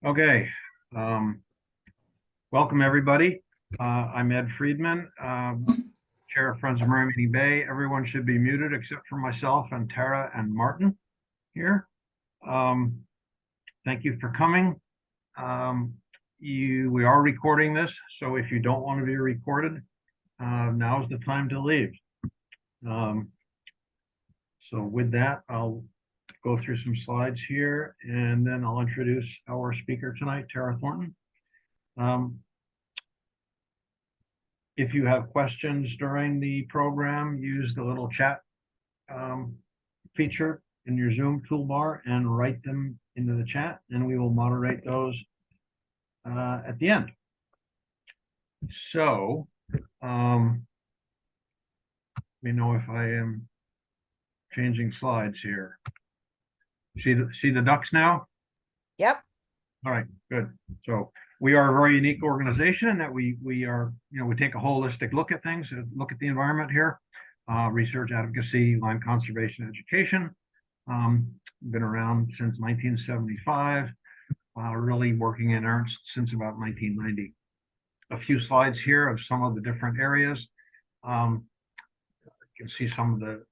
Okay, welcome everybody. I'm Ed Friedman, Chair of Friends of Mermaid Bay. Everyone should be muted except for myself and Tara and Martin here. Thank you for coming. We are recording this, so if you don't want to be recorded, now is the time to leave. So with that, I'll go through some slides here, and then I'll introduce our speaker tonight, Tara Thornton. If you have questions during the program, use the little chat feature in your Zoom toolbar and write them into the chat, and we will moderate those at the end. So, let me know if I am changing slides here. See the ducks now? Yep. All right, good. So we are a very unique organization in that we are, we take a holistic look at things, look at the environment here, research, advocacy, land conservation, education. Been around since 1975, really working in earnest since about 1990. A few slides here of some of the different areas. You can see some of the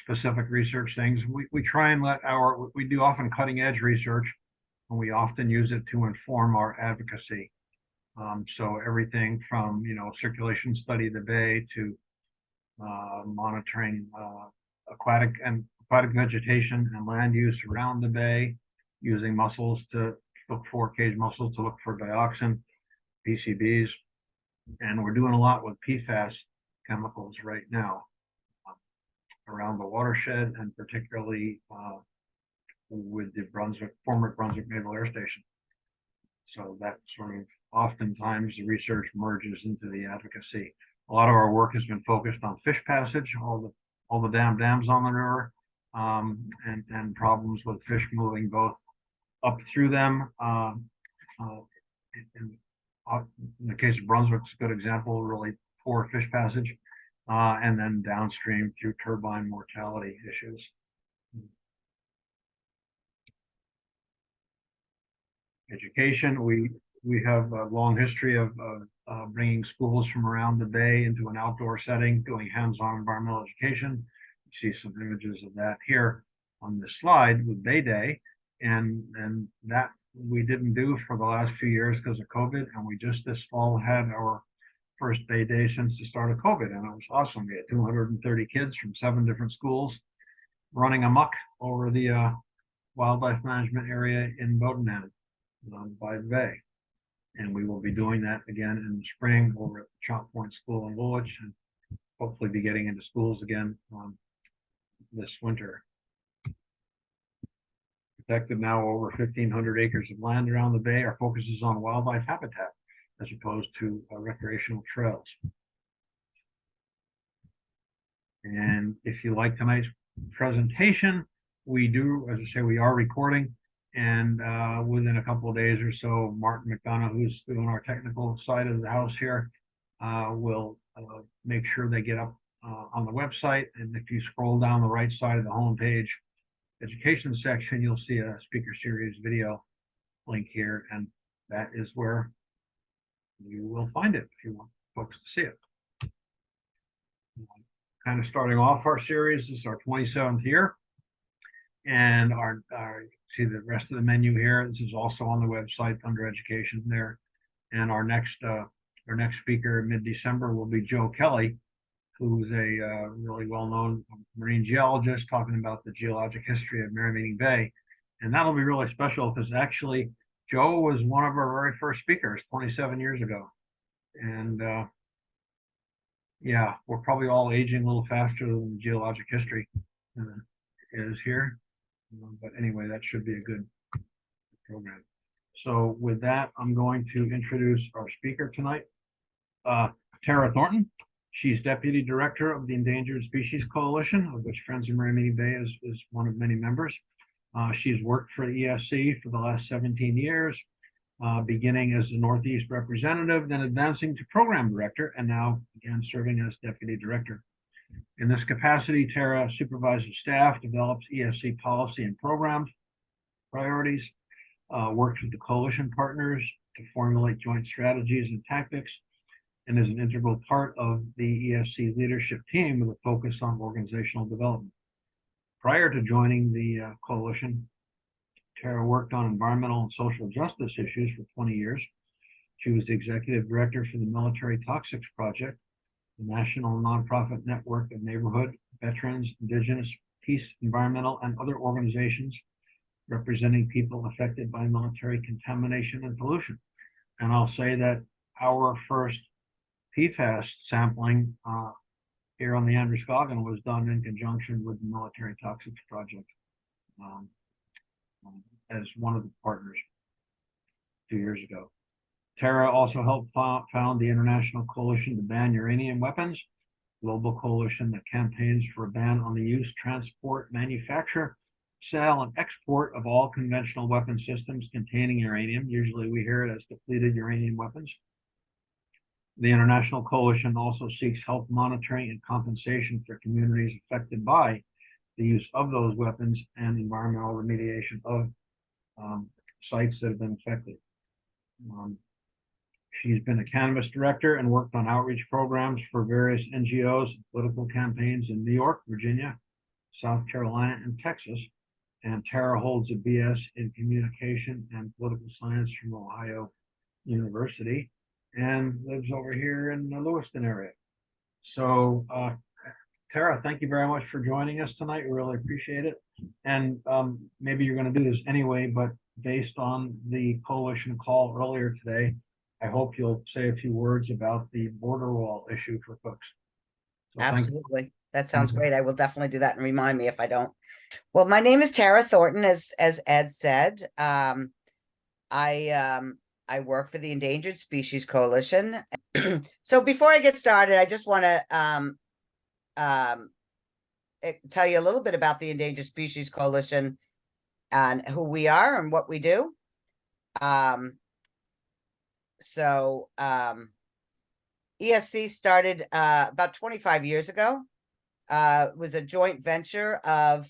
specific research things. We try and we do often cutting edge research, and we often use it to inform our advocacy. So everything from, circulation study of the bay to monitoring aquatic vegetation and land use around the bay, using mussels to look for cage mussels to look for dioxin, PCBs, and we're doing a lot with PFAS chemicals right now around the watershed, and particularly with the former Brunswick Naval Air Station. So that sort of oftentimes the research merges into the advocacy. A lot of our work has been focused on fish passage, all the dams on the river, and problems with fish moving both up through them. In the case of Brunswick, it's a good example, really poor fish passage, and then downstream through turbine mortality issues. Education, we have a long history of bringing schools from around the bay into an outdoor setting, doing hands-on environmental education. You see some images of that here on this slide with Bay Day, and that we didn't do for the last few years because of COVID, and we just this fall had our first Bay Day since the start of COVID, and it was awesome. We had 230 kids from 7 different schools running amok over the wildlife management area in Bodenham by the bay. And we will be doing that again in the spring over at the Chalk Point School in Woolwich, and hopefully be getting into schools again this winter. Protected now over 1,500 acres of land around the bay. Our focus is on wildlife habitat as opposed to recreational trails. And if you like tonight's presentation, we do, as I say, we are recording. And within a couple of days or so, Martin McDonough, who's doing our technical side of the house here, will make sure they get up on the website. And if you scroll down the right side of the homepage, education section, you'll see a speaker series video link here. And that is where you will find it if you want folks to see it. Kind of starting off our series, this is our 27th year. And our see the rest of the menu here. This is also on the website under education there. And our next speaker mid-December will be Joe Kelly, who's a really well-known marine geologist talking about the geologic history of Mermaid Bay. And that'll be really special because actually Joe was one of our very first speakers 27 years ago. And yeah, we're probably all aging a little faster than the geologic history is here. But anyway, that should be a good program. So with that, I'm going to introduce our speaker tonight, Tara Thornton. She's Deputy Director of the Endangered Species Coalition, of which Friends of Mermaid Bay is one of many members. She's worked for ESC for the last 17 years, beginning as the Northeast representative, then advancing to Program Director, and now again serving as Deputy Director. In this capacity, Tara supervises staff, develops ESC policy and programs, priorities, works with the coalition partners to formulate joint strategies and tactics, and is an integral part of the ESC leadership team with a focus on organizational development. Prior to joining the coalition, Tara worked on environmental and social justice issues for 20 years. She was the executive director for the Military Toxics Project, the national nonprofit network of neighborhood, veterans, indigenous, peace, environmental, and other organizations representing people affected by military contamination and pollution. And I'll say that our first PFAS sampling here on the Androscoggin was done in conjunction with the Military Toxics Project um, as one of the partners 2 years ago. Tara also helped found the International Coalition to Ban Uranium Weapons, global coalition that campaigns for a ban on the use, transport, manufacture, sale, and export of all conventional weapon systems containing uranium. Usually we hear it as depleted uranium weapons. The International Coalition also seeks health monitoring and compensation for communities affected by the use of those weapons and environmental remediation of sites that have been affected. She's been a cannabis director and worked on outreach programs for various NGOs and political campaigns in New York, Virginia, South Carolina, and Texas. And Tara holds a BS in communication and political science from Ohio University and lives over here in the Lewiston area. So, Tara, thank you very much for joining us tonight. We really appreciate it. And maybe you're going to do this anyway, but based on the coalition call earlier today, I hope you'll say a few words about the border wall issue for folks. So absolutely. That sounds great. I will definitely do that, and remind me if I don't. Well, my name is Tara Thornton, as Ed said. I work for the Endangered Species Coalition. So before I get started, I just want to tell you a little bit about the Endangered Species Coalition and who we are and what we do. ESC started about 25 years ago. It was a joint venture of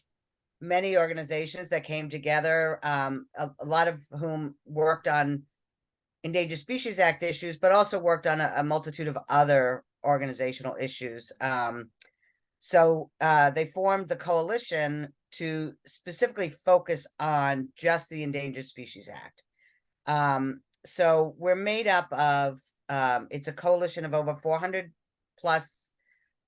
many organizations that came together, a lot of whom worked on Endangered Species Act issues, but also worked on a multitude of other organizational issues. They formed the coalition to specifically focus on just the Endangered Species Act. So we're made up of, it's a coalition of over 400 plus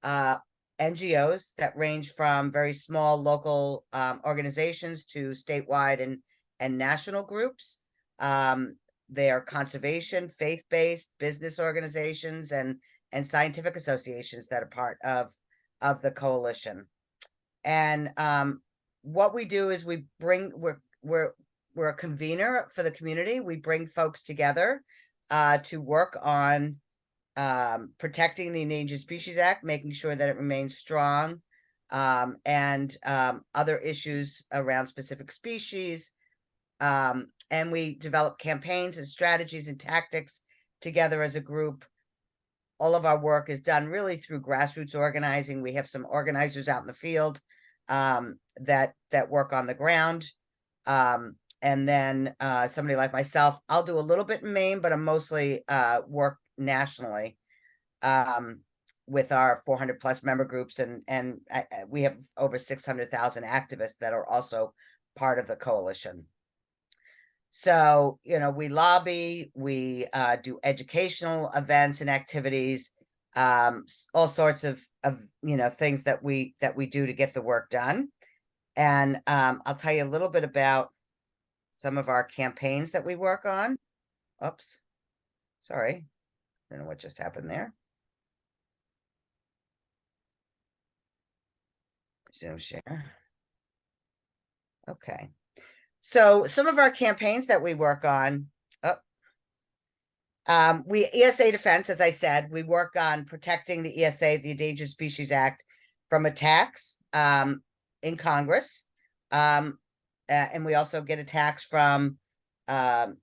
NGOs that range from very small local organizations to statewide and national groups. They are conservation, faith-based, business organizations, and scientific associations that are part of the coalition. And what we do is we bring, we're a convener for the community. We bring folks together to work on protecting the Endangered Species Act, making sure that it remains strong, and other issues around specific species. And we develop campaigns and strategies and tactics together as a group. All of our work is done really through grassroots organizing. We have some organizers out in the field that work on the ground. And then somebody like myself, I'll do a little bit in Maine, but I'm mostly work nationally with our 400 plus member groups. And we have over 600,000 activists that are also part of the coalition. So, we lobby, we do educational events and activities, all sorts of things that we do to get the work done. And I'll tell you a little bit about some of our campaigns that we work on. Oops, sorry. I don't know what just happened there. Zoom share. Okay. So some of our campaigns that we work on, ESA Defense, as I said, we work on protecting the ESA, the Endangered Species Act, from attacks in Congress. And we also get attacks from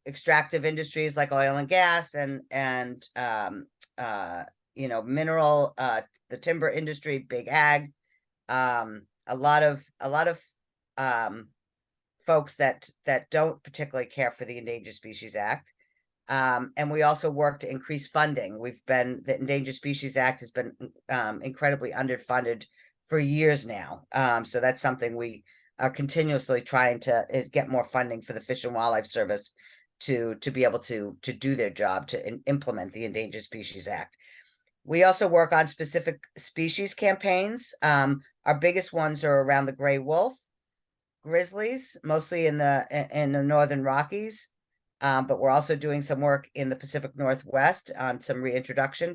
extractive industries like oil and gas and mineral, the timber industry, big ag, a lot of folks that don't particularly care for the Endangered Species Act. And we also work to increase funding. The Endangered Species Act has been incredibly underfunded for years now. So that's something we are continuously trying to get more funding for the Fish and Wildlife Service to be able to do their job to implement the Endangered Species Act. We also work on specific species campaigns. Our biggest ones are around the gray wolf, grizzlies, mostly in the northern Rockies. But we're also doing some work in the Pacific Northwest on some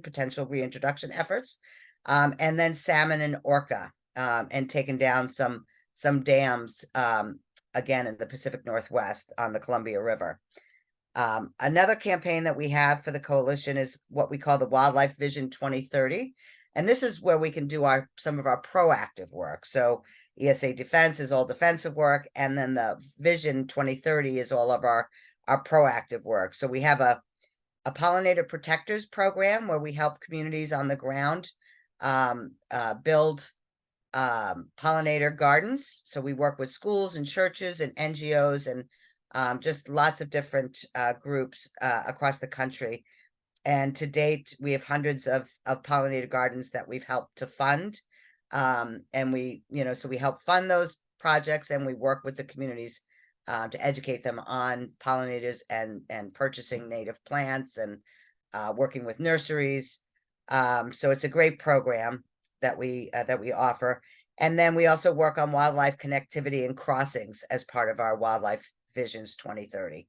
potential reintroduction efforts. And then salmon and orca, and taking down some dams, again, in the Pacific Northwest on the Columbia River. Another campaign that we have for the coalition is what we call the Wildlife Vision 2030. And this is where we can do some of our proactive work. So ESA Defense is all defensive work, and then the Vision 2030 is all of our proactive work. So we have a pollinator protectors program where we help communities on the ground build pollinator gardens. So we work with schools and churches and NGOs and just lots of different groups across the country. And to date, we have hundreds of pollinator gardens that we've helped to fund. And we help fund those projects, and we work with the communities to educate them on pollinators and purchasing native plants and working with nurseries. So it's a great program that we offer. And then we also work on wildlife connectivity and crossings as part of our Wildlife Visions 2030.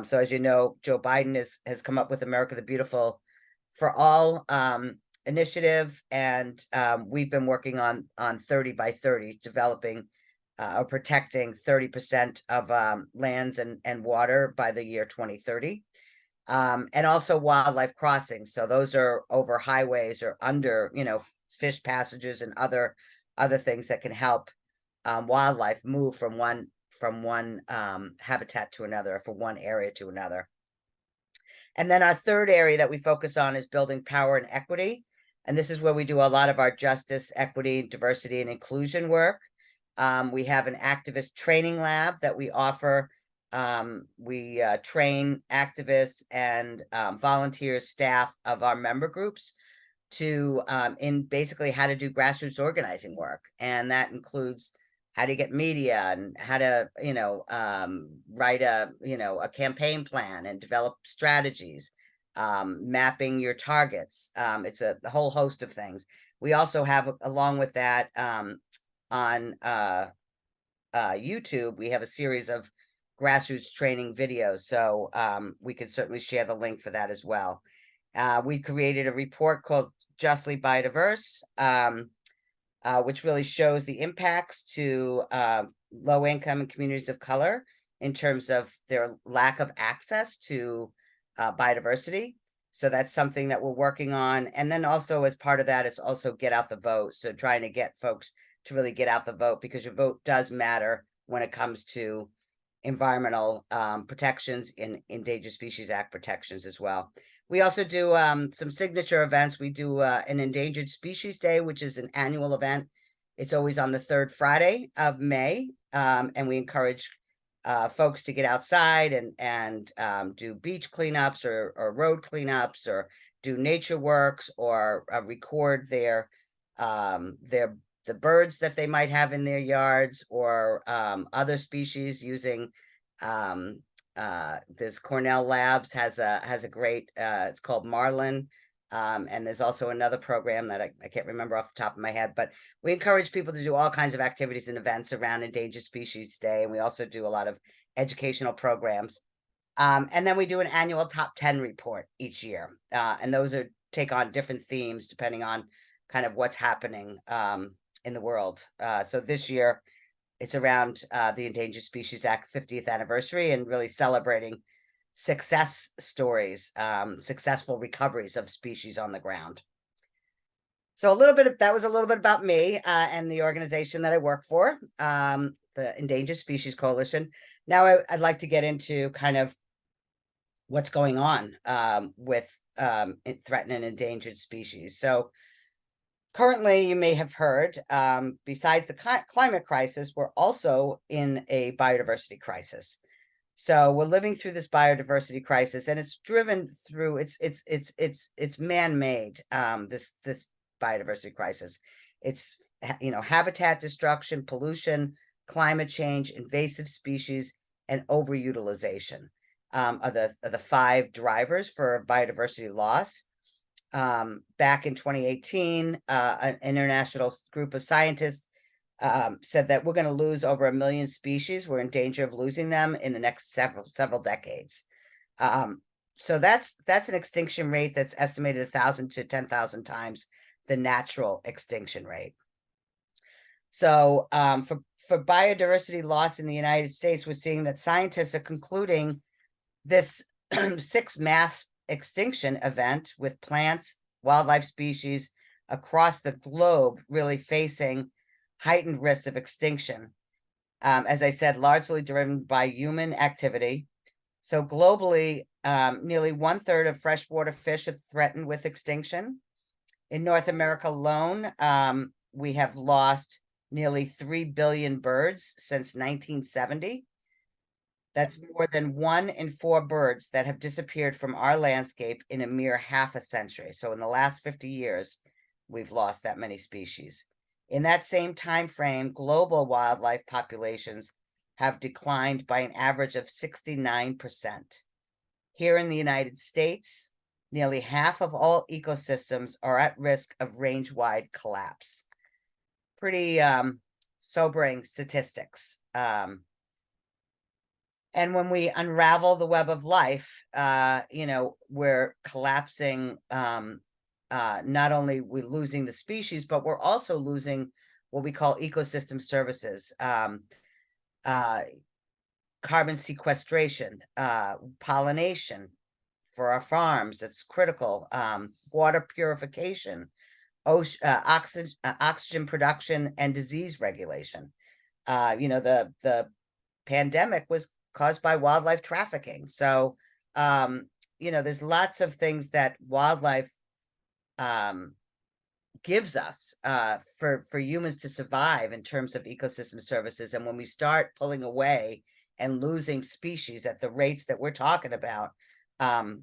So as you know, Joe Biden has come up with America the Beautiful for All initiative, and we've been working on 30 by 30, developing or protecting 30% of lands and water by the year 2030. And also wildlife crossings. So those are over highways or under, fish passages and other things that can help wildlife move from one habitat to another, from one area to another. And then our third area that we focus on is building power and equity. And this is where we do a lot of our justice, equity, diversity, and inclusion work. We have an activist training lab that we offer. We train activists and volunteers, staff of our member groups to in basically how to do grassroots organizing work. And that includes how to get media and how to, write a campaign plan and develop strategies, mapping your targets. It's a whole host of things. We also have, along with that, on YouTube, we have a series of grassroots training videos. So we could certainly share the link for that as well. We created a report called Justly Biodiverse, which really shows the impacts to low income and communities of color in terms of their lack of access to biodiversity. So that's something that we're working on. And then also as part of that, it's also get out the vote. So trying to get folks to really get out the vote, because your vote does matter when it comes to environmental protections and Endangered Species Act protections as well. We also do some signature events. We do an Endangered Species Day, which is an annual event. It's always on the third Friday of May. And we encourage folks to get outside and do beach cleanups or road cleanups or do nature works or record the birds that they might have in their yards or other species using this Cornell Labs has a great it's called Marlin, and there's also another program that I can't remember off the top of my head, but we encourage people to do all kinds of activities and events around Endangered Species Day, and we also do a lot of educational programs. And then we do an annual top 10 report each year, and those take on different themes depending on kind of what's happening in the world. So this year it's around the Endangered Species Act 50th anniversary and really celebrating success stories, successful recoveries of species on the ground. So that was a little bit about me and the organization that I work for, the Endangered Species Coalition. Now I'd like to get into kind of what's going on with threatened and endangered species. So Currently, you may have heard, besides the climate crisis, we're also in a biodiversity crisis. So we're living through this biodiversity crisis, and it's driven through it's man-made. This biodiversity crisis, it's habitat destruction, pollution, climate change, invasive species, and overutilization are the five drivers for biodiversity loss. Back in 2018, an international group of scientists said that we're going to lose over 1 million species. We're in danger of losing them in the next several decades. So that's an extinction rate that's estimated 1,000 to 10,000 times the natural extinction rate. So for biodiversity loss in the United States, we're seeing that scientists are concluding this sixth mass extinction event with plants, wildlife species across the globe really facing heightened risks of extinction. As I said, largely driven by human activity. So globally, nearly 1/3 of freshwater fish are threatened with extinction. In North America alone, we have lost nearly 3 billion birds since 1970. That's more than 1 in 4 birds that have disappeared from our landscape in a mere half a century. So in the last 50 years, we've lost that many species. In that same time frame, global wildlife populations have declined by an average of 69%. Here in the United States, nearly half of all ecosystems are at risk of range-wide collapse. Pretty sobering statistics. And when we unravel the web of life, we're collapsing. Not only we're losing the species, but we're also losing what we call ecosystem services, carbon sequestration, pollination for our farms. It's critical. Water purification, oxygen production, and disease regulation. The pandemic was caused by wildlife trafficking. So, there's lots of things that wildlife gives us for humans to survive in terms of ecosystem services. And when we start pulling away and losing species at the rates that we're talking about, the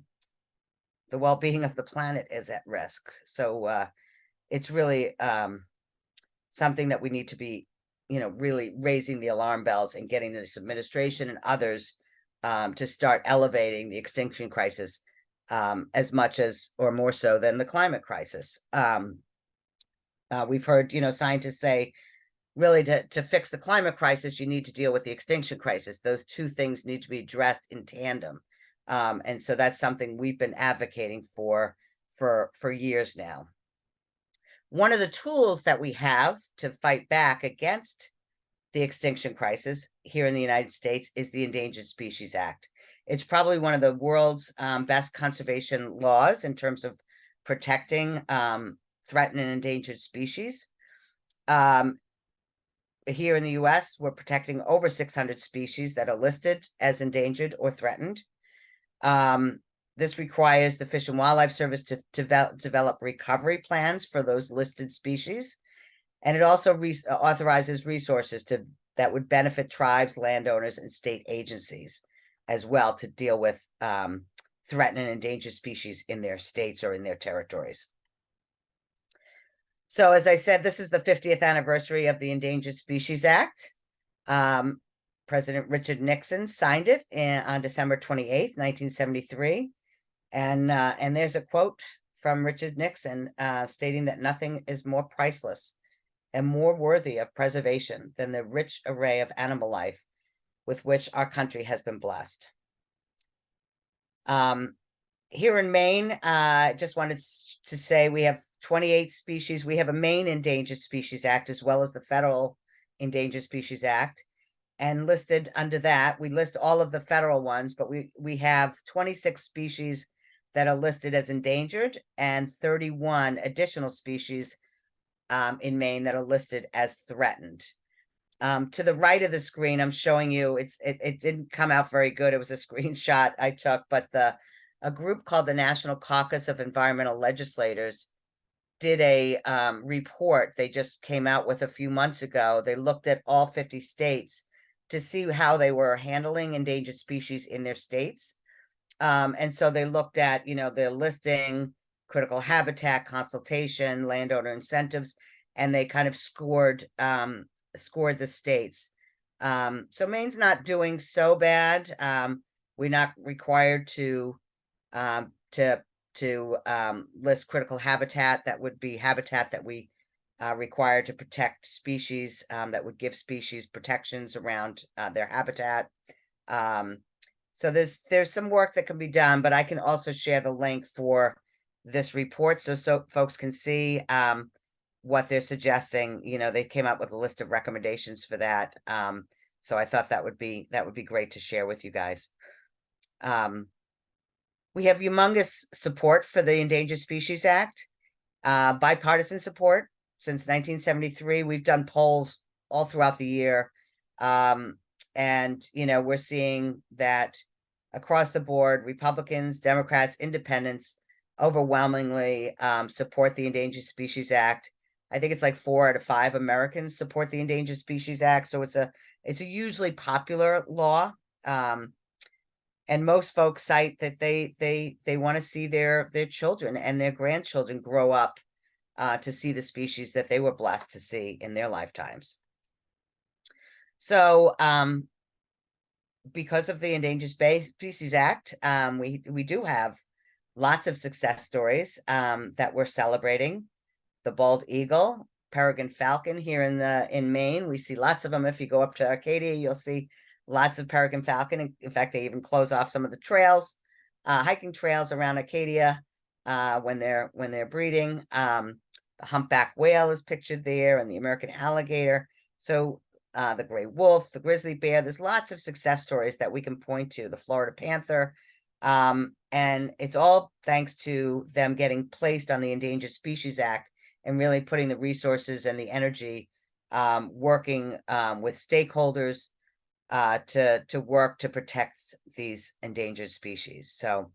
well-being of the planet is at risk. So it's really something that we need to be really raising the alarm bells and getting this administration and others to start elevating the extinction crisis as much as or more so than the climate crisis. We've heard, scientists say, really to fix the climate crisis, you need to deal with the extinction crisis. Those two things need to be addressed in tandem. And so that's something we've been advocating for years now. One of the tools that we have to fight back against the extinction crisis here in the United States is the Endangered Species Act. It's probably one of the world's best conservation laws in terms of protecting threatened and endangered species. Here in the US, we're protecting over 600 species that are listed as endangered or threatened. This requires the Fish and Wildlife Service to develop recovery plans for those listed species. And it also authorizes resources that would benefit tribes, landowners, and state agencies as well to deal with threatened and endangered species in their states or in their territories. So as I said, this is the 50th anniversary of the Endangered Species Act. President Richard Nixon signed it on December 28th, 1973. And there's a quote from Richard Nixon stating that nothing is more priceless and more worthy of preservation than the rich array of animal life with which our country has been blessed. Here in Maine, I just wanted to say we have 28 species. We have a Maine Endangered Species Act as well as the Federal Endangered Species Act. And listed under that, we list all of the federal ones, but we have 26 species that are listed as endangered and 31 additional species in Maine that are listed as threatened. To the right of the screen, I'm showing you, it didn't come out very good. It was a screenshot I took, but a group called the National Caucus of Environmental Legislators did a report they just came out with a few months ago. They looked at all 50 states to see how they were handling endangered species in their states. And so they looked at, the listing, critical habitat, consultation, landowner incentives, and they kind of scored the states. So Maine's not doing so bad. We're not required to list critical habitat. That would be habitat that we require to protect species, that would give species protections around their habitat. So there's some work that can be done, but I can also share the link for this report so folks can see what they're suggesting. They came up with a list of recommendations for that. So I thought that would be great to share with you guys. We have humongous support for the Endangered Species Act, bipartisan support since 1973. We've done polls all throughout the year. And, we're seeing that across the board, Republicans, Democrats, Independents overwhelmingly support the Endangered Species Act. I think it's like 4 out of 5 Americans support the Endangered Species Act. So it's a hugely popular law. And most folks cite that they want to see their children and their grandchildren grow up to see the species that they were blessed to see in their lifetimes. So because of the Endangered Species Act, we do have lots of success stories that we're celebrating. The bald eagle, peregrine falcon here in Maine. We see lots of them. If you go up to Arcadia, you'll see lots of peregrine falcon. In fact, they even close off some of the trails, hiking trails around Arcadia when they're breeding. The humpback whale is pictured there, and the American alligator. So the gray wolf, the grizzly bear. There's lots of success stories that we can point to. The Florida panther. And it's all thanks to them getting placed on the Endangered Species Act and really putting the resources and the energy working with stakeholders to work to protect these endangered species. So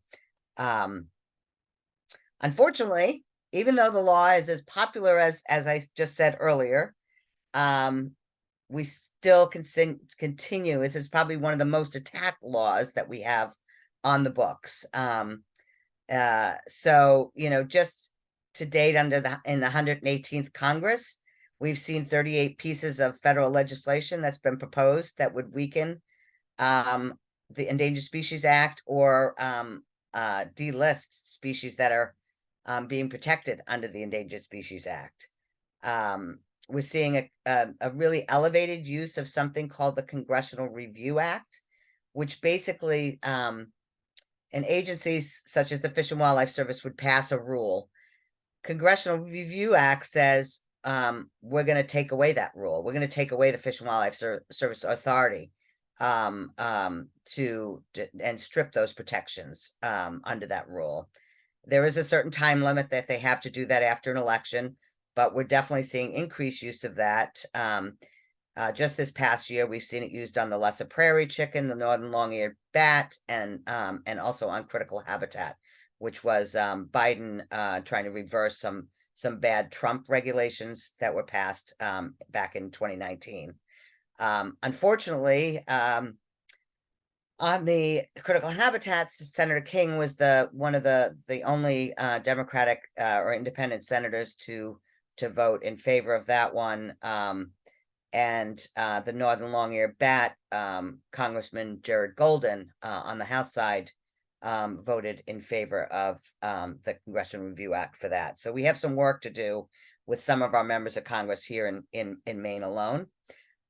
unfortunately, even though the law is as popular as I just said earlier, we still continue. This is probably one of the most attacked laws that we have on the books. So, just to date in the 118th Congress, we've seen 38 pieces of federal legislation that's been proposed that would weaken the Endangered Species Act or delist species that are being protected under the Endangered Species Act. We're seeing a really elevated use of something called the Congressional Review Act, which basically an agency such as the Fish and Wildlife Service would pass a rule. Congressional Review Act says we're going to take away that rule. We're going to take away the Fish and Wildlife Service authority and strip those protections under that rule. There is a certain time limit that they have to do that after an election, but we're definitely seeing increased use of that. Just this past year, we've seen it used on the lesser prairie chicken, the northern long-eared bat, and also on critical habitat, which was Biden trying to reverse some bad Trump regulations that were passed back in 2019. Unfortunately, on the critical habitats, Senator King was one of the only Democratic or independent senators to vote in favor of that one. And the northern long-eared bat, Congressman Jared Golden on the House side voted in favor of the Congressional Review Act for that. So we have some work to do with some of our members of Congress here in Maine alone.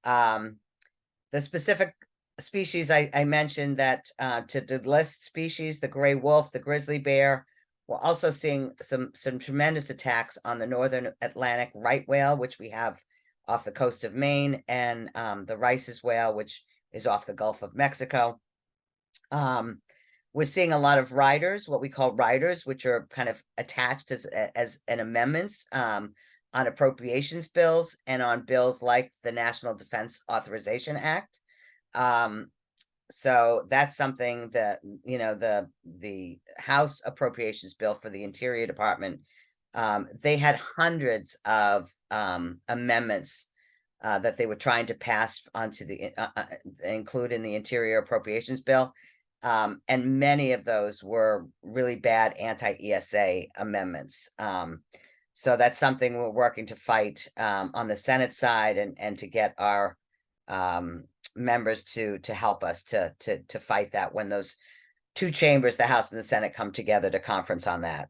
The specific species I mentioned that to delist species, the gray wolf, the grizzly bear. We're also seeing some tremendous attacks on the northern Atlantic right whale, which we have off the coast of Maine, and the Rice's whale, which is off the Gulf of Mexico. We're seeing a lot of riders, what we call riders, which are kind of attached as an amendments on appropriations bills and on bills like the National Defense Authorization Act. So that's something that, the House appropriations bill for the Interior Department They had hundreds of amendments that they were trying to pass onto the include in the Interior Appropriations Bill. And many of those were really bad anti-ESA amendments. So that's something we're working to fight on the Senate side, and to get our members to help us to fight that when those two chambers, the House and the Senate, come together to conference on that.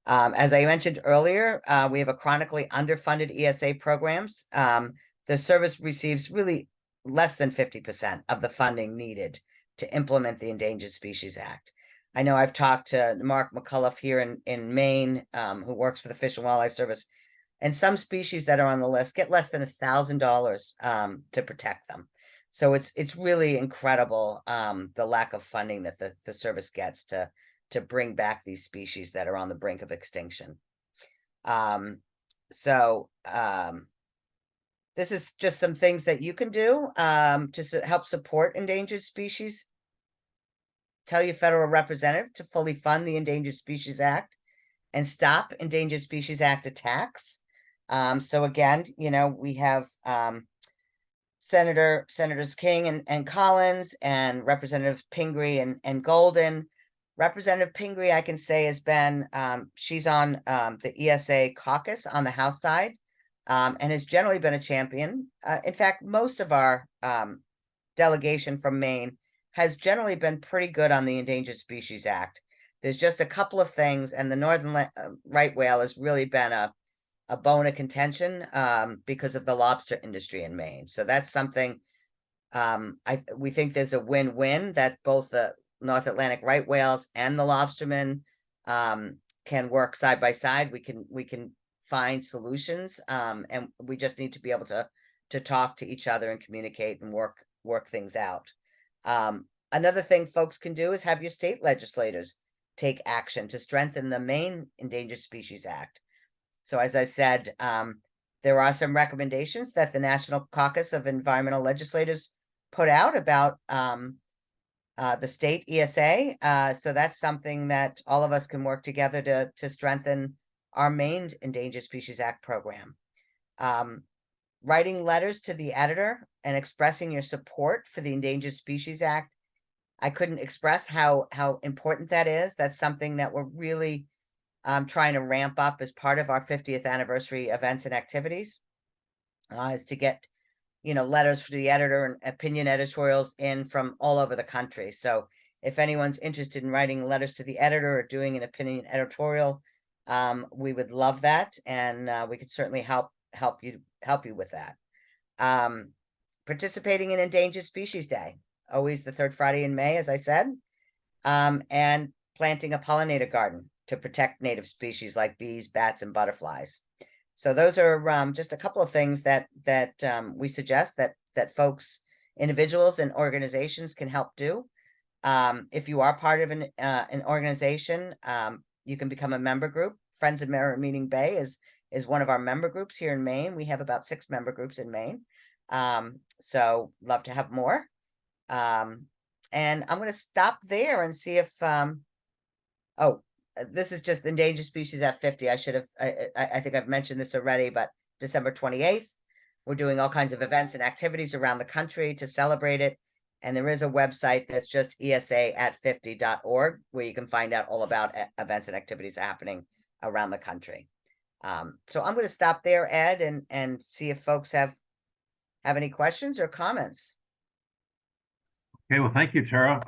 As I mentioned earlier, we have a chronically underfunded ESA programs. The service receives really less than 50% of the funding needed to implement the Endangered Species Act. I know I've talked to Mark McCullough here in Maine, who works for the Fish and Wildlife Service, and some species that are on the list get less than $1,000 to protect them. So it's really incredible, the lack of funding that the service gets to bring back these species that are on the brink of extinction. This is just some things that you can do to help support endangered species. Tell your federal representative to fully fund the Endangered Species Act and stop Endangered Species Act attacks. So again, we have Senators King and Collins, and Representative Pingree and Golden. Representative Pingree, I can say, has been, she's on the ESA caucus on the House side, and has generally been a champion. In fact, most of our delegation from Maine has generally been pretty good on the Endangered Species Act. There's just a couple of things, and the northern right whale has really been a bone of contention because of the lobster industry in Maine. So that's something we think there's a win-win, that both the North Atlantic right whales and the lobstermen can work side by side. We can find solutions, and we just need to be able to talk to each other and communicate and work things out. Another thing folks can do is have your state legislators take action to strengthen the Maine Endangered Species Act. So as I said, there are some recommendations that the National Caucus of Environmental Legislators put out about the state ESA. So that's something that all of us can work together to strengthen our Maine Endangered Species Act program. Writing letters to the editor and expressing your support for the Endangered Species Act. I couldn't express how important that is. That's something that we're really trying to ramp up as part of our 50th anniversary events and activities, is to get letters for the editor and opinion editorials in from all over the country. So if anyone's interested in writing letters to the editor or doing an opinion editorial, we would love that, and we could certainly help you with that. Participating in Endangered Species Day, always the third Friday in May, as I said, and planting a pollinator garden to protect native species like bees, bats, and butterflies. So those are just a couple of things that we suggest that folks, individuals, and organizations can help do. If you are part of an organization, you can become a member group. Friends of Merit Meeting Bay is one of our member groups here in Maine. We have about 6 member groups in Maine. So love to have more. And I'm going to stop there and see if this is just Endangered Species at 50. I think I've mentioned this already, but December 28th, we're doing all kinds of events and activities around the country to celebrate it. And there is a website that's just esaat50.org, where you can find out all about events and activities happening around the country. So I'm going to stop there, Ed, and see if folks have any questions or comments. Okay, well, thank you, Tara.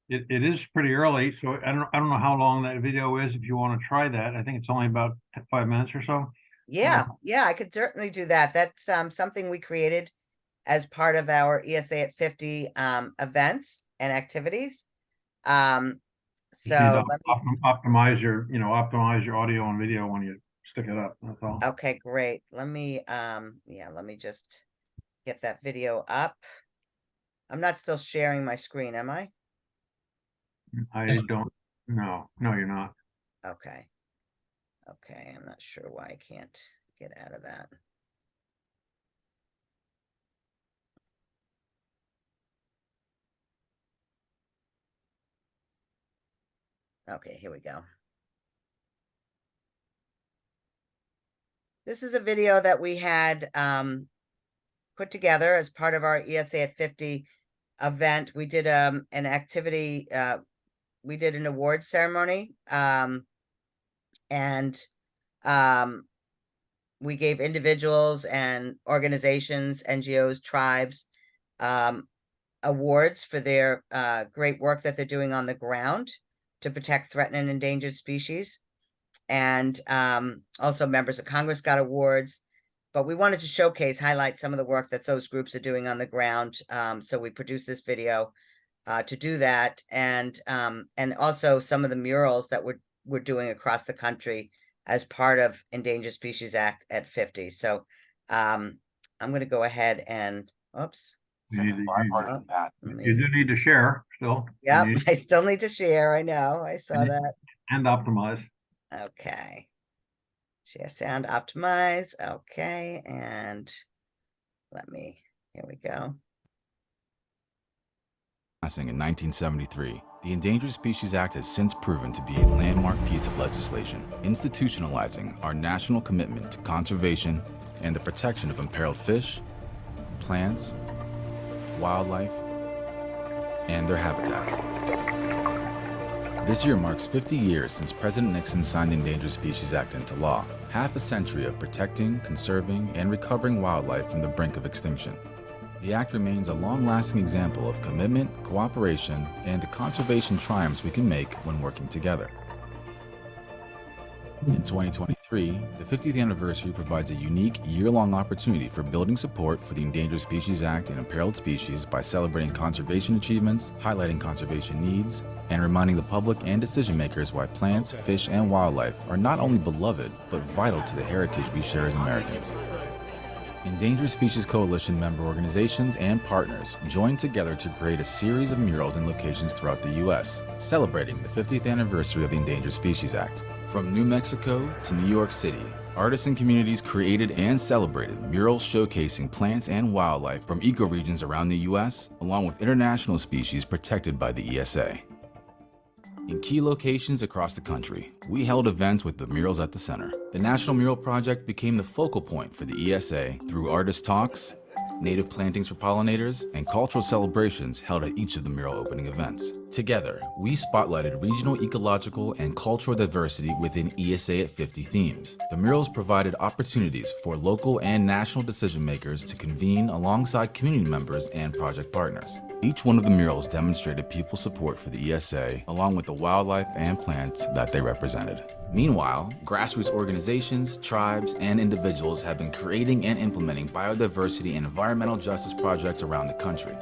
It is pretty early, so I don't know how long that video is. If you want to try that, I think it's only about 5 minutes or so. Yeah, I could certainly do that. That's something we created as part of our ESA at 50 events and activities. So let me optimize your audio and video when you stick it up. That's all. Okay, great. Let me let me just get that video up. I'm not still sharing my screen, am I? I don't. No, you're not. Okay. I'm not sure why I can't get out of that. Okay, here we go. This is a video that we had put together as part of our ESA at 50 event. We did an activity, we did an award ceremony, and we gave individuals and organizations, NGOs, tribes, awards for their great work that they're doing on the ground to protect threatened and endangered species. And also members of Congress got awards, but we wanted to showcase, highlight some of the work that those groups are doing on the ground. So we produced this video to do that, and also some of the murals that we're doing across the country as part of Endangered Species Act at 50. So I'm going to go ahead and, oops. You do need to share still. Yep, I still need to share. I know, I saw that. And optimize. Okay. Share sound, optimize. Okay, and here we go. Passing in 1973, the Endangered Species Act has since proven to be a landmark piece of legislation, institutionalizing our national commitment to conservation and the protection of imperiled fish, plants, wildlife, and their habitats. This year marks 50 years since President Nixon signed the Endangered Species Act into law, half a century of protecting, conserving, and recovering wildlife from the brink of extinction. The Act remains a long-lasting example of commitment, cooperation, and the conservation triumphs we can make when working together. In 2023, the 50th anniversary provides a unique year-long opportunity for building support for the Endangered Species Act and imperiled species by celebrating conservation achievements, highlighting conservation needs, and reminding the public and decision makers why plants, fish, and wildlife are not only beloved, but vital to the heritage we share as Americans. Endangered Species Coalition member organizations and partners joined together to create a series of murals in locations throughout the U.S., celebrating the 50th anniversary of the Endangered Species Act. From New Mexico to New York City, artists and communities created and celebrated murals showcasing plants and wildlife from ecoregions around the U.S., along with international species protected by the ESA. In key locations across the country, we held events with the murals at the center. The National Mural Project became the focal point for the ESA through artist talks, native plantings for pollinators, and cultural celebrations held at each of the mural opening events. Together, we spotlighted regional ecological and cultural diversity within ESA at 50 themes. The murals provided opportunities for local and national decision makers to convene alongside community members and project partners. Each one of the murals demonstrated people's support for the ESA, along with the wildlife and plants that they represented. Meanwhile, grassroots organizations, tribes, and individuals have been creating and implementing biodiversity and environmental justice projects around the country.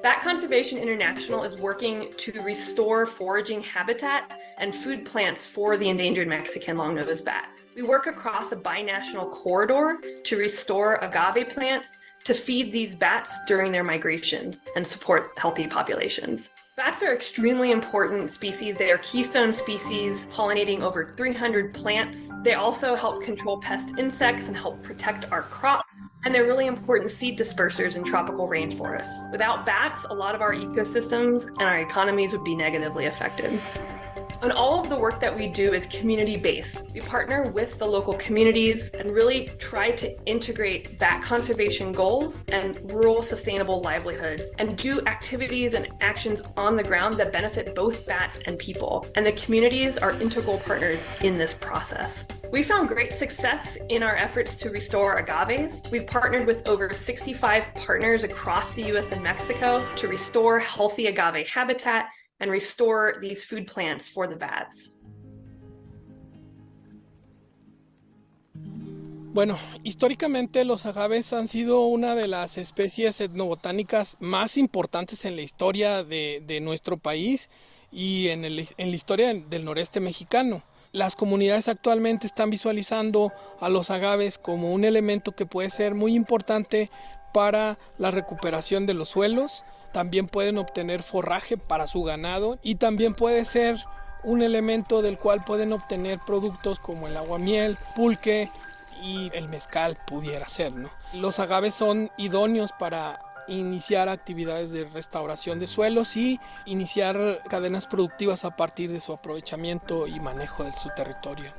Bat Conservation International is working to restore foraging habitat and food plants for the endangered Mexican long-nosed bat. We work across a binational corridor to restore agave plants to feed these bats during their migrations and support healthy populations. Bats are extremely important species. They are keystone species, pollinating over 300 plants. They also help control pest insects and help protect our crops. And they're really important seed dispersers in tropical rainforests. Without bats, a lot of our ecosystems and our economies would be negatively affected. And all of the work that we do is community-based. We partner with the local communities and really try to integrate bat conservation goals and rural sustainable livelihoods and do activities and actions on the ground that benefit both bats and people. And the communities are integral partners in this process. We found great success in our efforts to restore agaves. We've partnered with over 65 partners across the US and Mexico to restore healthy agave habitat and restore these food plants for the bats. Bueno, históricamente los agaves han sido una de las especies etnobotánicas más importantes en la historia de nuestro país y en la historia del noreste mexicano. Las comunidades actualmente están visualizando a los agaves como un elemento que puede ser muy importante para la recuperación de los suelos. También pueden obtener forraje para su ganado y también puede ser un elemento del cual pueden obtener productos como el aguamiel, pulque y el mezcal pudiera ser, ¿no? Los agaves son idóneos para iniciar actividades de restauración de suelos y iniciar cadenas productivas a partir de su aprovechamiento y manejo de su territorio.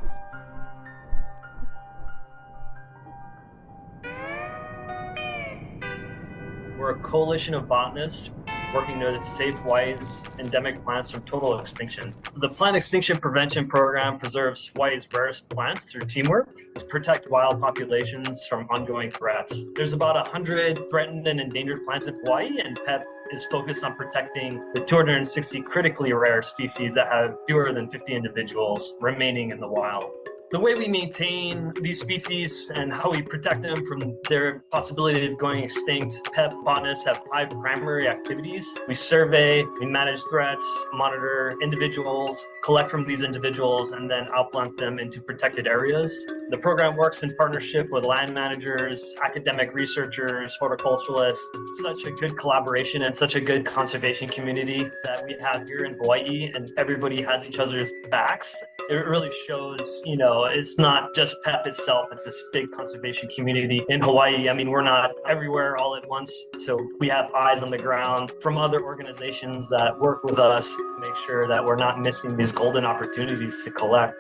a coalition of botanists working to save Hawaii's endemic plants from total extinction. The Plant Extinction Prevention Program preserves Hawaii's rarest plants through teamwork to protect wild populations from ongoing threats. There's about 100 threatened and endangered plants in Hawaii, and PEP is focused on protecting the 260 critically rare species that have fewer than 50 individuals remaining in the wild. The way we maintain these species and how we protect them from their possibility of going extinct, PEP botanists have 5 primary activities. We survey, we manage threats, monitor individuals, collect from these individuals, and then outplant them into protected areas. The program works in partnership with land managers, academic researchers, horticulturalists. Such a good collaboration and such a good conservation community that we have here in Hawaii, and everybody has each other's backs. It really shows, it's not just PEP itself, it's this big conservation community in Hawaii. I mean, we're not everywhere all at once, so we have eyes on the ground from other organizations that work with us to make sure that we're not missing these golden opportunities to collect.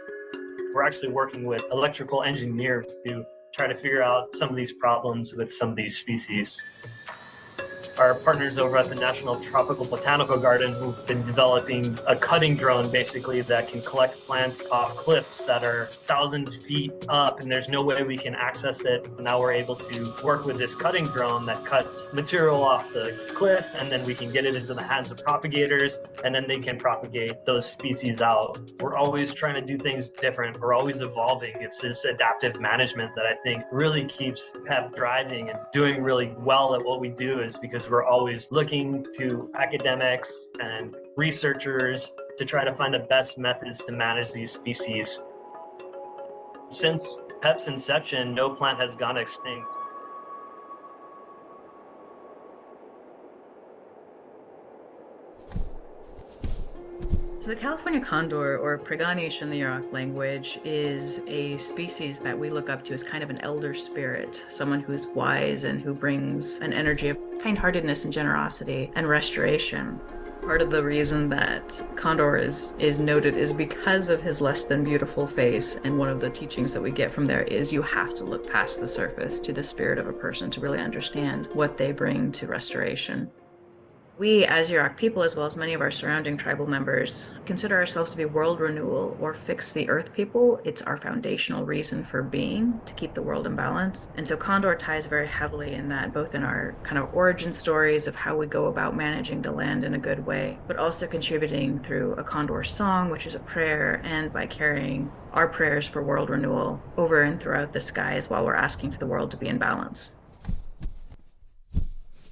We're actually working with electrical engineers to try to figure out some of these problems with some of these species. Our partners over at the National Tropical Botanical Garden, who've been developing a cutting drone basically that can collect plants off cliffs that are 1,000 feet up, and there's no way we can access it. Now we're able to work with this cutting drone that cuts material off the cliff, and then we can get it into the hands of propagators, and then they can propagate those species out. We're always trying to do things different. We're always evolving. It's this adaptive management that I think really keeps PEP driving and doing really well at what we do, is because we're always looking to academics and researchers to try to find the best methods to manage these species. Since PEP's inception, no plant has gone extinct. So the California condor, or Preganish in the Yurok language, is a species that we look up to as kind of an elder spirit, someone who's wise and who brings an energy of kind-heartedness and generosity and restoration. Part of the reason that condor is noted is because of his less than beautiful face, and one of the teachings that we get from there is you have to look past the surface to the spirit of a person to really understand what they bring to restoration. We, as Yurok people, as well as many of our surrounding tribal members, consider ourselves to be world renewal or fix the earth people. It's our foundational reason for being, to keep the world in balance. And so Condor ties very heavily in that, both in our kind of origin stories of how we go about managing the land in a good way, but also contributing through a Condor song, which is a prayer, and by carrying our prayers for world renewal over and throughout the skies while we're asking for the world to be in balance.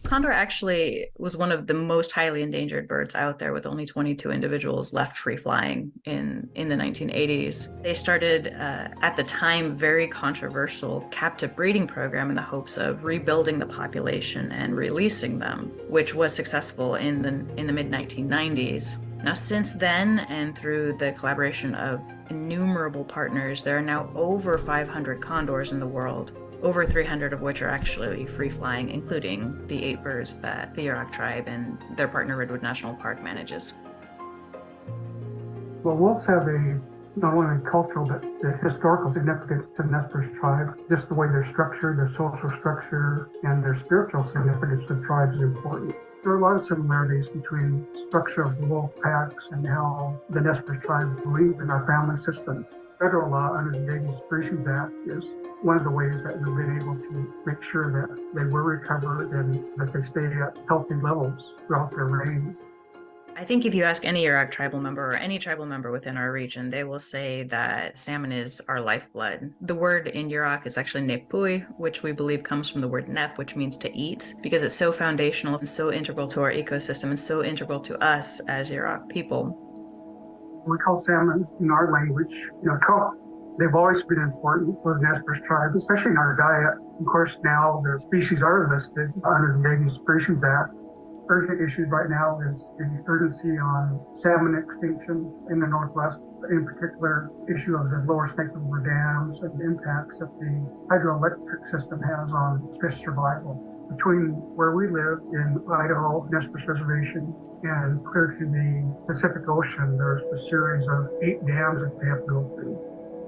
Condor actually was one of the most highly endangered birds out there, with only 22 individuals left free flying in the 1980s. They started, at the time, very controversial captive breeding program in the hopes of rebuilding the population and releasing them, which was successful in the mid-1990s. Now, since then, and through the collaboration of innumerable partners, there are now over 500 condors in the world, over 300 of which are actually free-flying, including the 8 birds that the Yurok tribe and their partner Redwood National Park manages. Well, wolves have not only cultural but the historical significance to the Nez Perce tribe. Just the way they're structured, their social structure, and their spiritual significance to the tribe is important. There are a lot of similarities between the structure of wolf packs and how the Nez Perce tribe believe in our family system. Federal law under the Endangered Species Act is one of the ways that we've been able to make sure that they were recovered and that they stay at healthy levels throughout their reign. I think if you ask any Yurok tribal member or any tribal member within our region, they will say that salmon is our lifeblood. The word in Yurok is actually nepui, which we believe comes from the word nep, which means to eat, because it's so foundational and so integral to our ecosystem and so integral to us as Yurok people. We call salmon in our language, trout. They've always been important for the Nez Perce tribe, especially in our diet. Of course, now the species are listed under the Endangered Species Act. Urgent issues right now is the urgency on salmon extinction in the Northwest, in particular issue of the lower Snake River dams and the impacts that the hydroelectric system has on fish survival. Between where we live in Idaho, Nez Perce Reservation, and clear to the Pacific Ocean, there's a series of 8 dams that they have to go through.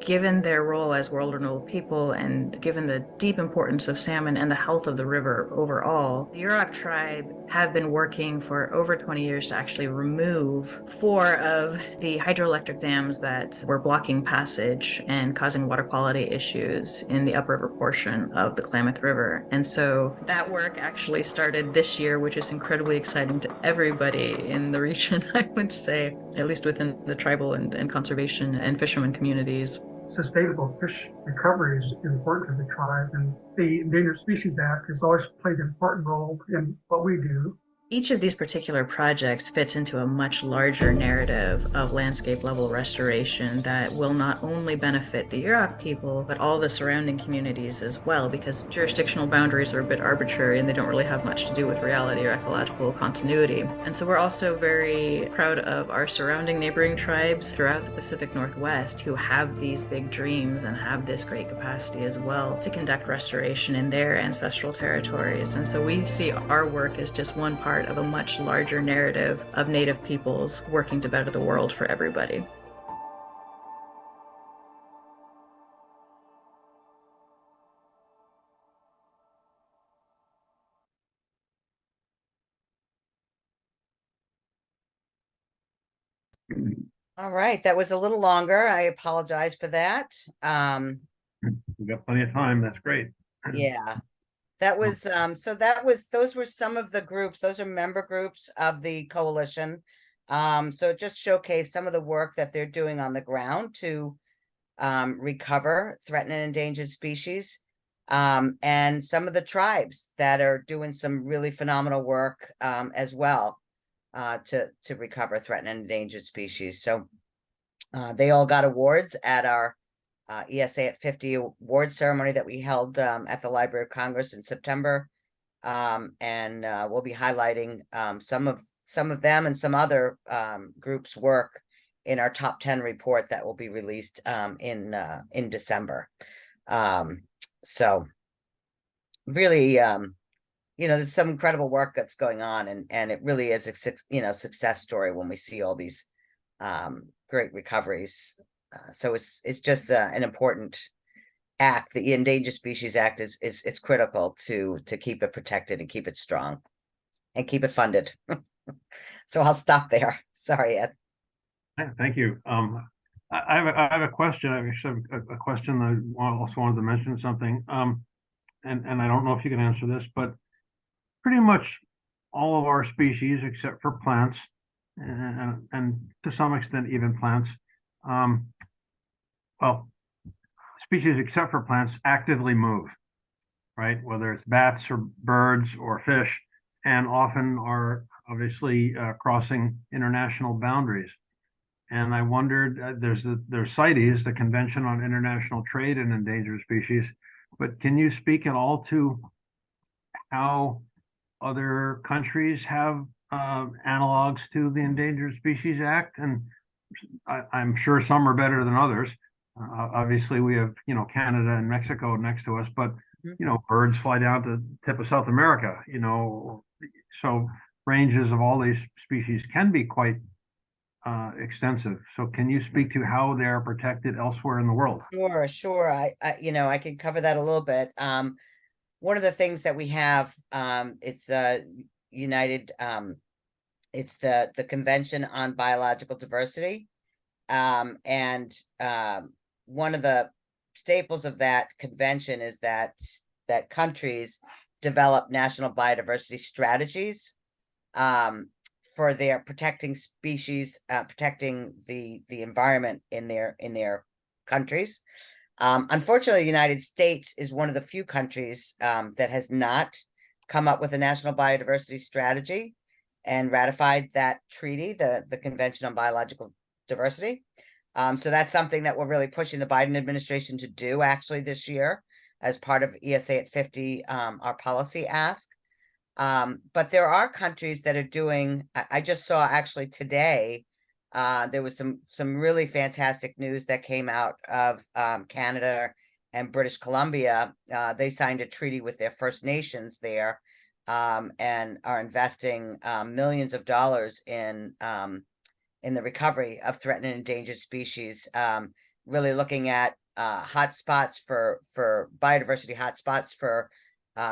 given their role as world renowned people and given the deep importance of salmon and the health of the river overall, the Yurok tribe have been working for over 20 years to actually remove 4 of the hydroelectric dams that were blocking passage and causing water quality issues in the upriver portion of the Klamath River. And so that work actually started this year, which is incredibly exciting to everybody in the region, I would say, at least within the tribal and conservation and fishermen communities. Sustainable fish recovery is important to the tribe, and the Endangered Species Act has always played an important role in what we do. Each of these particular projects fits into a much larger narrative of landscape level restoration that will not only benefit the Yurok people, but all the surrounding communities as well, because jurisdictional boundaries are a bit arbitrary and they don't really have much to do with reality or ecological continuity. And so we're also very proud of our surrounding neighboring tribes throughout the Pacific Northwest who have these big dreams and have this great capacity as well to conduct restoration in their ancestral territories. And so we see our work as just one part of a much larger narrative of Native peoples working to better the world for everybody. All right, that was a little longer. I apologize for that. We got plenty of time. That's great. Yeah. That was so those were some of the groups, those are member groups of the coalition. So it just showcased some of the work that they're doing on the ground to recover threatened and endangered species. And some of the tribes that are doing some really phenomenal work as well to recover threatened and endangered species. So they all got awards at our ESA at 50 award ceremony that we held at the Library of Congress in September. And we'll be highlighting some of them and some other groups' work in our top 10 report that will be released in December. So really, there's some incredible work that's going on, and it really is a success story when we see all these great recoveries. So it's just an important act. The Endangered Species Act it's critical to keep it protected and keep it strong and keep it funded. So I'll stop there. Sorry, Ed. Thank you. I have a question. I actually have a question that I also wanted to mention something. And I don't know if you can answer this, but pretty much all of our species, except for plants, and to some extent even plants, well, species except for plants actively move, right? Whether it's bats or birds or fish, and often are obviously crossing international boundaries. And I wondered, there's CITES, the Convention on International Trade in Endangered Species, but can you speak at all to how other countries have analogs to the Endangered Species Act? And I'm sure some are better than others. Obviously, we have Canada and Mexico next to us, but birds fly down to the tip of South America. So ranges of all these species can be quite extensive. So can you speak to how they are protected elsewhere in the world? Sure. I can cover that a little bit. One of the things that we have, it's United, it's the Convention on Biological Diversity. And one of the staples of that convention is that countries develop national biodiversity strategies for their protecting species, protecting the environment in their countries. Unfortunately, the United States is one of the few countries that has not come up with a national biodiversity strategy and ratified that treaty, the Convention on Biological Diversity. So that's something that we're really pushing the Biden administration to do actually this year as part of ESA at 50, our policy ask. But there are countries that are doing, I just saw actually today, there was some really fantastic news that came out of Canada and British Columbia. They signed a treaty with their First Nations there and are investing millions of dollars in the recovery of threatened and endangered species. really looking at hotspots for biodiversity hotspots for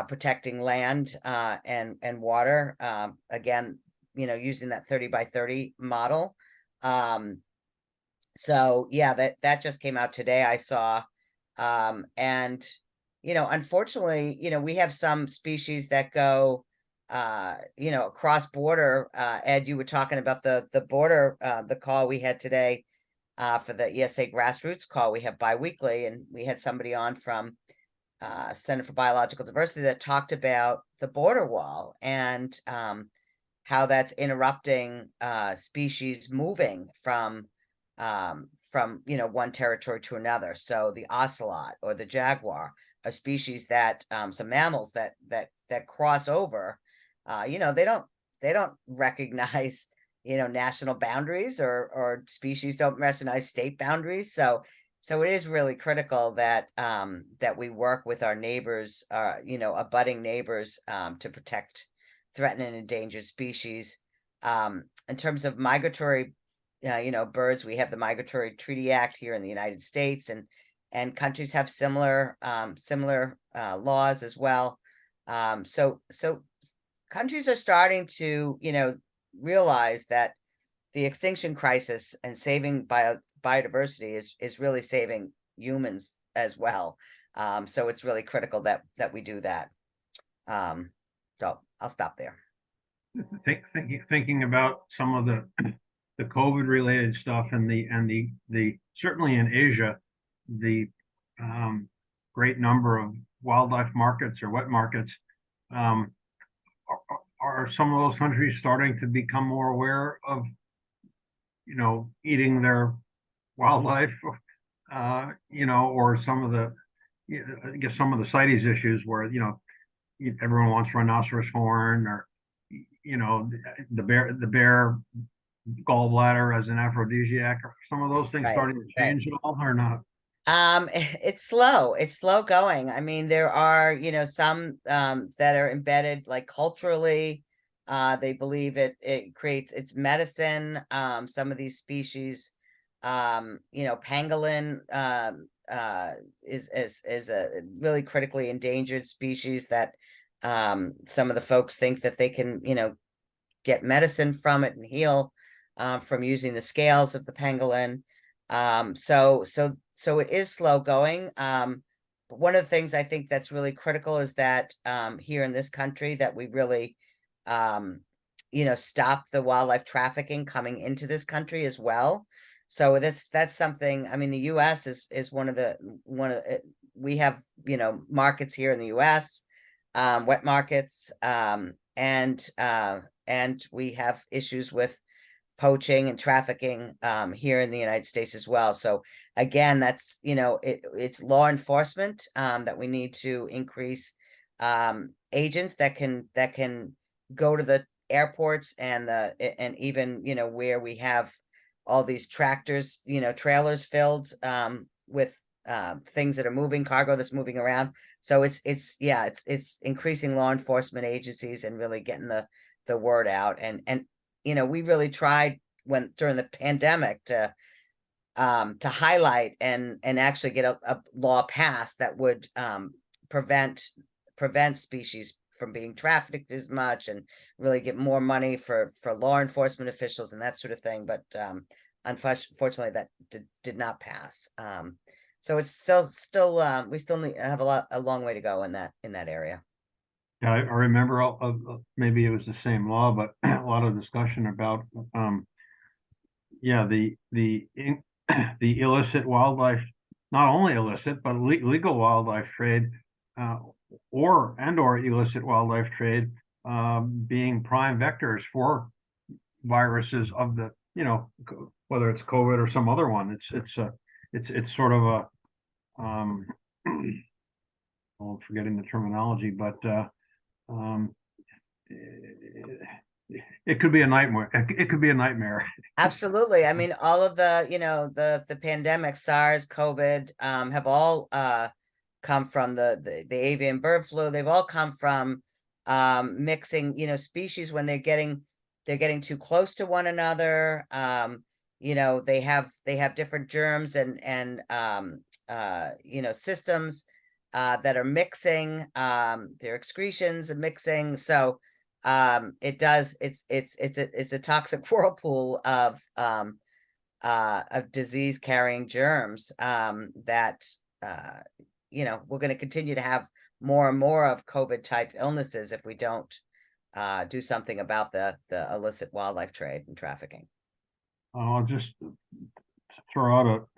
protecting land and water. Again, using that 30 by 30 model. So yeah, that just came out today, I saw. And unfortunately, we have some species that go across border. Ed, you were talking about the border, the call we had today for the ESA grassroots call we have biweekly, and we had somebody on from Center for Biological Diversity that talked about the border wall and how that's interrupting species moving from one territory to another. So the ocelot or the jaguar are species that some mammals that cross over. They don't recognize national boundaries, or species don't recognize state boundaries. So it is really critical that that we work with our neighbors, abutting neighbors, to protect threatened and endangered species. In terms of migratory birds, we have the Migratory Treaty Act here in the United States, and countries have similar laws as well. So countries are starting to realize that the extinction crisis and saving biodiversity is really saving humans as well. So it's really critical that we do that. So I'll stop there. Thinking about some of the COVID related stuff and the certainly in Asia, the great number of wildlife markets or wet markets, are some of those countries starting to become more aware of eating their wildlife, or some of the, I guess some of the CITES issues where everyone wants rhinoceros horn, or the bear gallbladder as an aphrodisiac. Are some of those things Right, starting to change at all or not? It's slow going. I mean, there are some that are embedded, like culturally. They believe it creates its medicine. Some of these species, pangolin is a really critically endangered species that some of the folks think that they can get medicine from it and heal from using the scales of the pangolin. So it is slow going. But one of the things I think that's really critical is that here in this country that we really stop the wildlife trafficking coming into this country as well. So that's something. I mean, the U.S. is one of we have markets here in the U.S., wet markets, and we have issues with poaching and trafficking here in the United States as well. So again, that's it's law enforcement that we need to increase, agents that can go to the airports and even where we have all these tractors, trailers filled with things that are moving, cargo that's moving around. So it's increasing law enforcement agencies and really getting the word out. And we really tried during the pandemic to highlight and actually get a law passed that would prevent species from being trafficked as much, and really get more money for law enforcement officials and that sort of thing. But unfortunately, that did not pass. So it's still we still have a long way to go in that area. Yeah, I remember maybe it was the same law, but a lot of discussion about the illicit wildlife, not only illicit but legal wildlife trade, or illicit wildlife trade, being prime vectors for viruses of the whether it's COVID or some other one. It's sort of a I'm forgetting the terminology, but it could be a nightmare. It could be a nightmare. Absolutely. I mean, all of the the pandemic, SARS, COVID, have all come from the avian bird flu. They've all come from mixing species when they're getting too close to one another. they have different germs and systems that are mixing, their excretions and mixing. So it's a toxic whirlpool of disease carrying germs that we're going to continue to have more and more of COVID type illnesses if we don't do something about the illicit wildlife trade and trafficking. I'll just throw out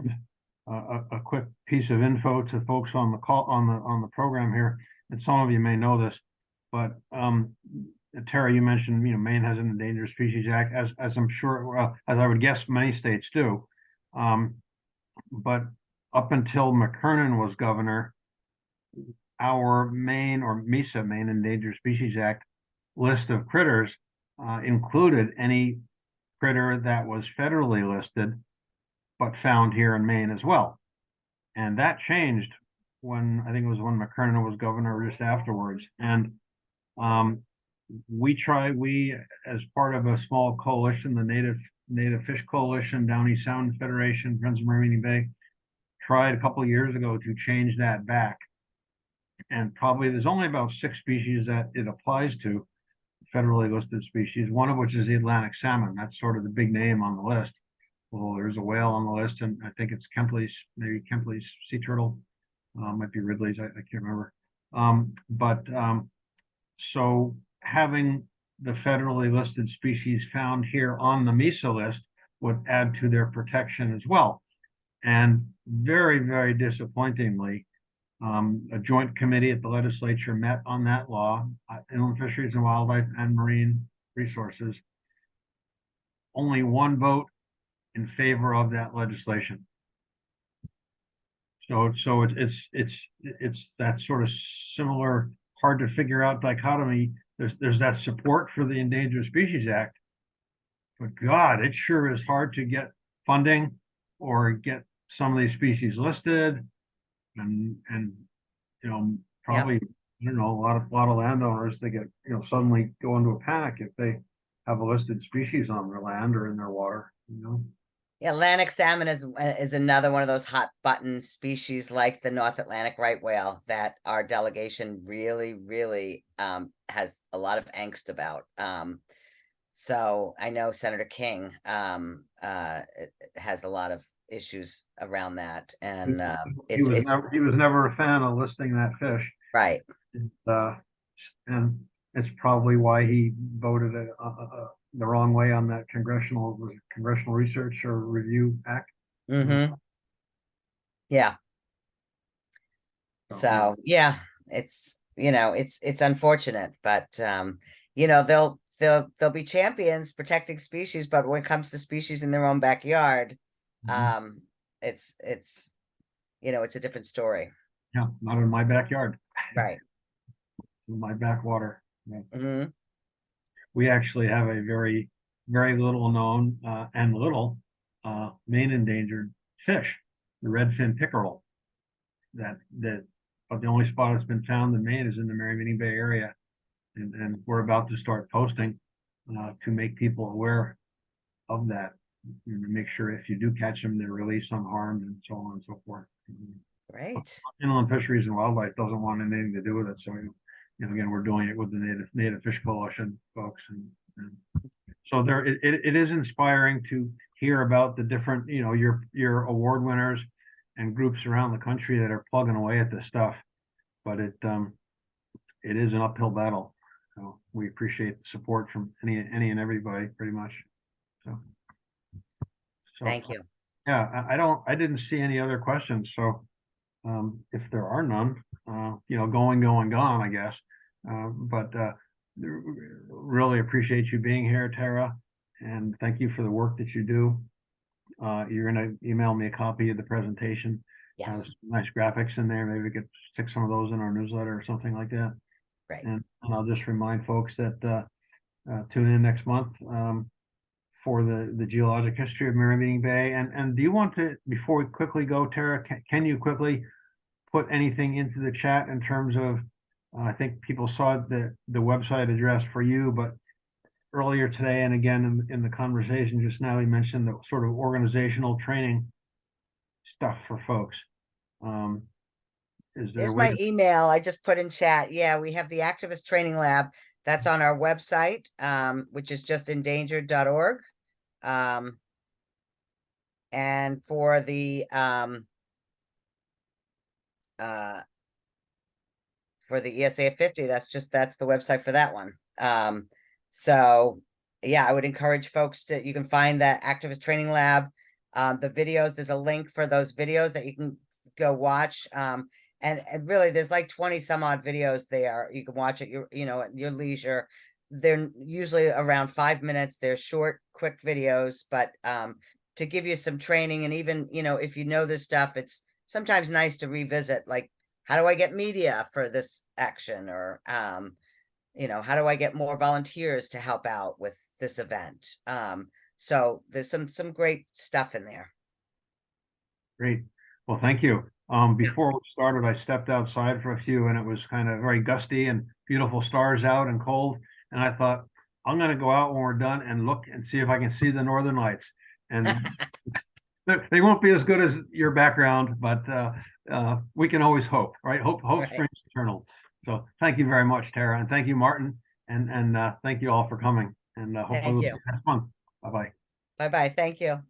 a quick piece of info to folks on the call on the program here, and some of you may know this, but Tara, you mentioned Maine has an Endangered Species Act, as I'm sure, as I would guess many states do, but up until McKernan was governor, our Maine or MISA, Maine Endangered Species Act, list of critters included any critter that was federally listed but found here in Maine as well. And that changed when, I think it was when McKernan was governor or just afterwards. And we as part of a small coalition, the Native Fish Coalition, Downey Sound Federation, Friends of Marine Bay, tried a couple of years ago to change that back. And probably there's only about 6 species that it applies to, federally listed species, one of which is the Atlantic salmon. That's sort of the big name on the list. Well, there's a whale on the list, and I think it's Kempley's, maybe Kempley's sea turtle, might be Ridley's, I can't remember. So having the federally listed species found here on the MISA list would add to their protection as well. And very, very disappointingly, a joint committee at the legislature met on that law, Inland Fisheries and Wildlife and Marine Resources. Only one vote in favor of that legislation. So it's that sort of similar, hard to figure out dichotomy. There's that support for the Endangered Species Act, but God, it sure is hard to get funding or get some of these species listed. And probably, Yep. I don't know, a lot of landowners, they get, suddenly go into a panic if they have a listed species on their land or in their water, Yeah, Atlantic salmon is another one of those hot button species like the North Atlantic right whale that our delegation really, really has a lot of angst about. So I know Senator King has a lot of issues around that, and he was never a fan of listing that fish, right. And it's probably why he voted the wrong way on that Congressional Research or Review Act. Mm-hmm. Yeah. So yeah, it's it's unfortunate, but they'll be champions protecting species, but when it comes to species in their own backyard, it's a different story. Yeah, not in my backyard. Right. In my backwater. Yeah. Mm-hmm. We actually have a very, very little known and little Maine endangered fish, the redfin pickerel. But the only spot it's been found in Maine is in the Mary Bay area, and we're about to start posting to make people aware of that, and to make sure if you do catch them, they're released unharmed and so on and so forth. Great. Inland Fisheries and Wildlife doesn't want anything to do with it, so again, we're doing it with the Native Fish Coalition folks, and so it is inspiring to hear about the different, your award winners and groups around the country that are plugging away at this stuff, but it is an uphill battle. So we appreciate the support from any and everybody, pretty much. So Thank you. Yeah, I didn't see any other questions. So if there are none, going, gone, I guess. But really appreciate you being here, Tara, and thank you for the work that you do. You're going to email me a copy of the presentation. Yes. Nice graphics in there. Maybe we could stick some of those in our newsletter or something like that. Right. And I'll just remind folks that tune in next month for the geologic history of Mary Bay. And do you want to, before we quickly go, Tara, can you quickly put anything into the chat in terms of, I think people saw the website address for you, but earlier today and again in the conversation just now, he mentioned the sort of organizational training stuff for folks. Is there a Here's way my to, email. I just put in chat. Yeah, we have the Activist Training Lab. That's on our website, which is just endangered.org. And for the ESA 50, that's the website for that one. So yeah, I would encourage folks to, you can find that Activist Training Lab. The videos, there's a link for those videos that you can go watch. And really there's like 20 some odd videos there. You can watch at your, at your leisure. They're usually around 5 minutes. They're short, quick videos, but to give you some training, and even, if you know this stuff, it's sometimes nice to revisit, like, how do I get media for this action? Or, how do I get more volunteers to help out with this event? So there's some great stuff in there. great. Well, thank you. Before we started, I stepped outside for a few and it was kind of very gusty and beautiful stars out and cold. And I thought, I'm going to go out when we're done and look and see if I can see the Northern Lights. And they won't be as good as your background, but we can always hope, right? Hope Right. springs eternal. So thank you very much, Tara, and thank you, Martin, and thank you all for coming. And hopefully Thank we'll see you. you next month. Bye-bye. Bye-bye. Thank you.